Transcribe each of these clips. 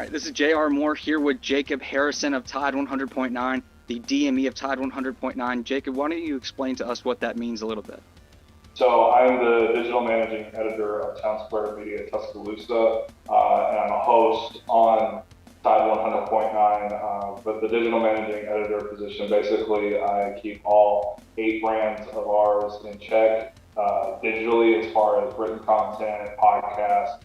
right, this is J.R. Moore here with Jacob Harrison of Tide 100.9, the DME of Tide 100.9. Jacob, why don't you explain to us what that means a little bit? So I'm the digital managing editor of Town Square Media Tuscaloosa, and I'm a host on Tide 100.9. But the digital managing editor position, basically, I keep all 8 brands of ours in check digitally, as far as written content, podcast,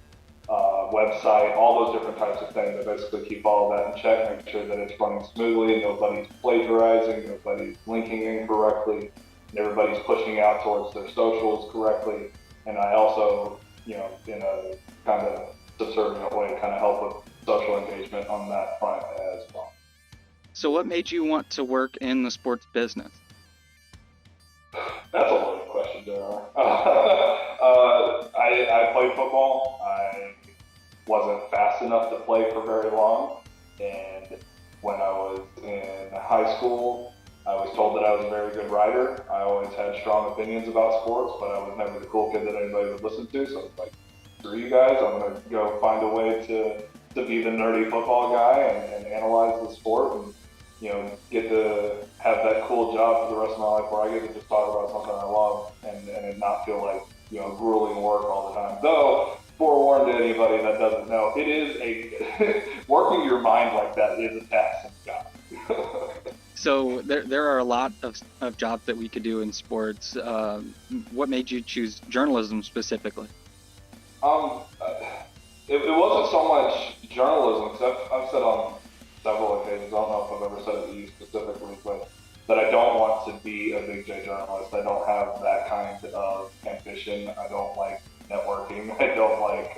website, all those different types of things. I basically keep all of that in check, make sure that it's running smoothly, nobody's plagiarizing, nobody's linking incorrectly, and everybody's pushing out towards their socials correctly. And I also, in a kind of subservient way, kind of help with social engagement on that front as well. So what made you want to work in the sports business? That's a loaded question, JR. I played football. I wasn't fast enough to play for very long. And when I was in high school, I was told that I was a very good writer. I always had strong opinions about sports, but I was never the cool kid that anybody would listen to. So it's like, screw you guys, I'm going to go find a way to be the nerdy football guy and analyze the sport and, get to have that cool job for the rest of my life where I get to just talk about something I love and it not feel like, grueling work all the time. Though, forewarned to anybody that doesn't know, it is working your mind like that is a taxing job. So there are a lot of jobs that we could do in sports. What made you choose journalism specifically? It wasn't so much journalism, because I've said on several occasions, I don't know if I've ever said it to you specifically, but that I don't want to be a big J journalist. I don't have that kind of ambition. I don't like networking. I don't like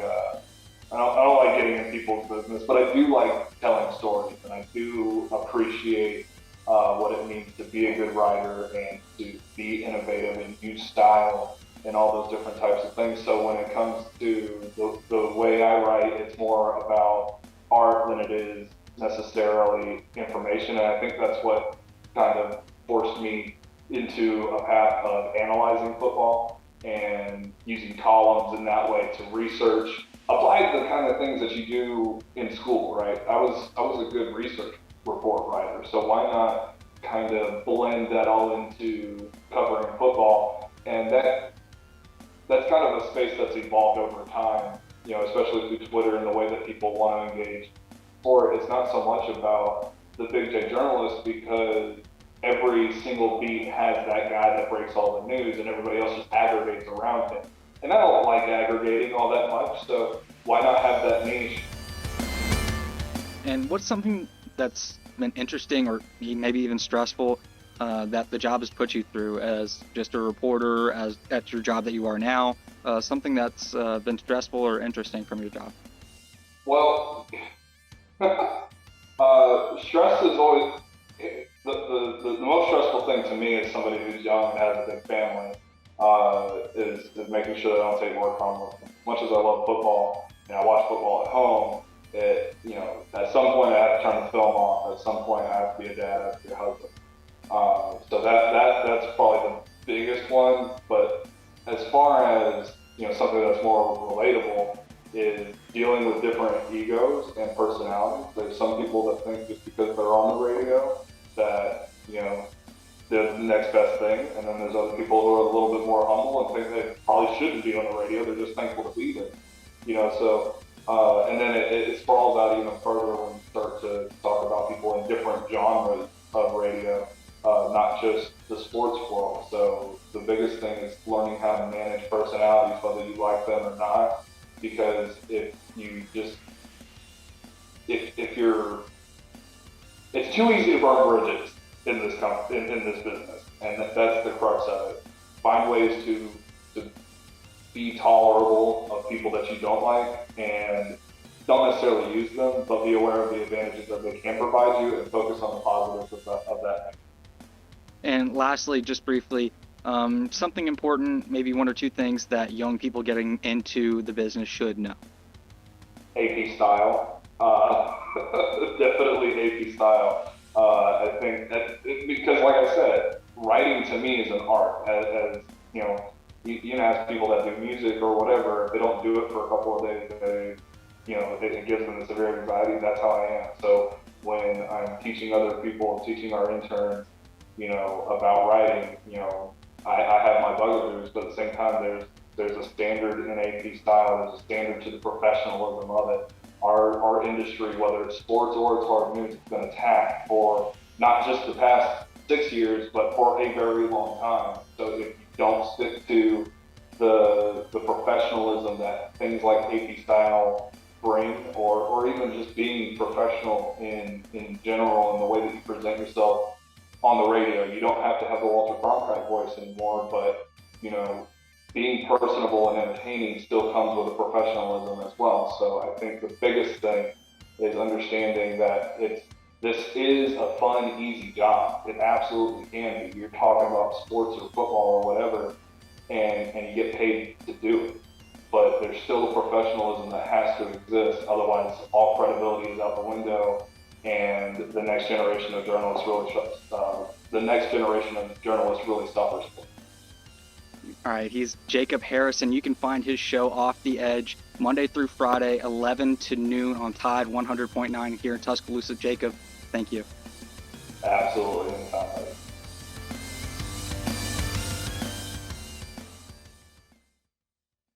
getting in people's business, but I do like telling stories, and I do appreciate what it means to be a good writer and to be innovative and use style and all those different types of things. So when it comes to the way I write, it's more about art than it is necessarily information. And I think that's what kind of forced me into a path of analyzing football and using columns in that way to research, apply the kind of things that you do in school, right? I was a good research report writer, so why not kind of blend that all into covering football? And that's kind of a space that's evolved over time, especially through Twitter and the way that people want to engage. Or it's not so much about the big J journalist, because every single beat has that guy that breaks all the news and everybody else just aggregates around him. And I don't like aggregating all that much, so why not have that niche? And what's something that's been interesting or maybe even stressful that the job has put you through as just a reporter, as at your job that you are now, something that's been stressful or interesting from your job? Well, stress is always the most stressful thing to me as somebody who's young and has a big family, is making sure that I don't take work home with me. As much as I love football and I watch football at home, at some point I have to turn the film off. At some point I have to be a dad, I have to be a husband. So that's probably the biggest one. But as far as something that's more relatable is dealing with different egos and personalities. There's some people that think just because they're on the radio that they're the next best thing, and then there's other people who are a little bit more humble and think they probably shouldn't be on the radio. They're just thankful to be there. So and then it sprawls out even further when you start to talk about people in different genres of radio, not just the sports world. So the biggest thing is learning how to manage personalities, whether you like them or not. Because if it's too easy to burn bridges in this business, and that's the crux of it. Find ways to be tolerable of people that you don't like, and don't necessarily use them, but be aware of the advantages that they can provide you, and focus on the positives of that. And lastly, just briefly, something important, maybe one or two things that young people getting into the business should know. AP style. Definitely AP style. I think that, because like I said, writing to me is an art. As you can ask people that do music or whatever, if they don't do it for a couple of days, it gives them the severe anxiety. That's how I am. So when I'm teaching other people, teaching our interns, about writing, I have my bugaboos, but at the same time, there's a standard in AP style. There's a standard to the professionalism of it. Our industry, whether it's sports or it's hard news, has been attacked for not just the past 6 years, but for a very long time. So if you don't stick to the professionalism that things like AP style bring, or even just being professional in general in the way that you present yourself on the radio. You don't have to have the Walter Cronkite voice anymore, but being personable and entertaining still comes with a professionalism as well. So I think the biggest thing is understanding that this is a fun, easy job. It absolutely can be. You're talking about sports or football or whatever, and you get paid to do it. But there's still a professionalism that has to exist. Otherwise, all credibility is out the window, and the next generation of journalists really suffers. All right, he's Jacob Harrison. You can find his show Off the Edge Monday through Friday, 11 to noon on Tide 100.9 here in Tuscaloosa. Jacob, thank you. Absolutely.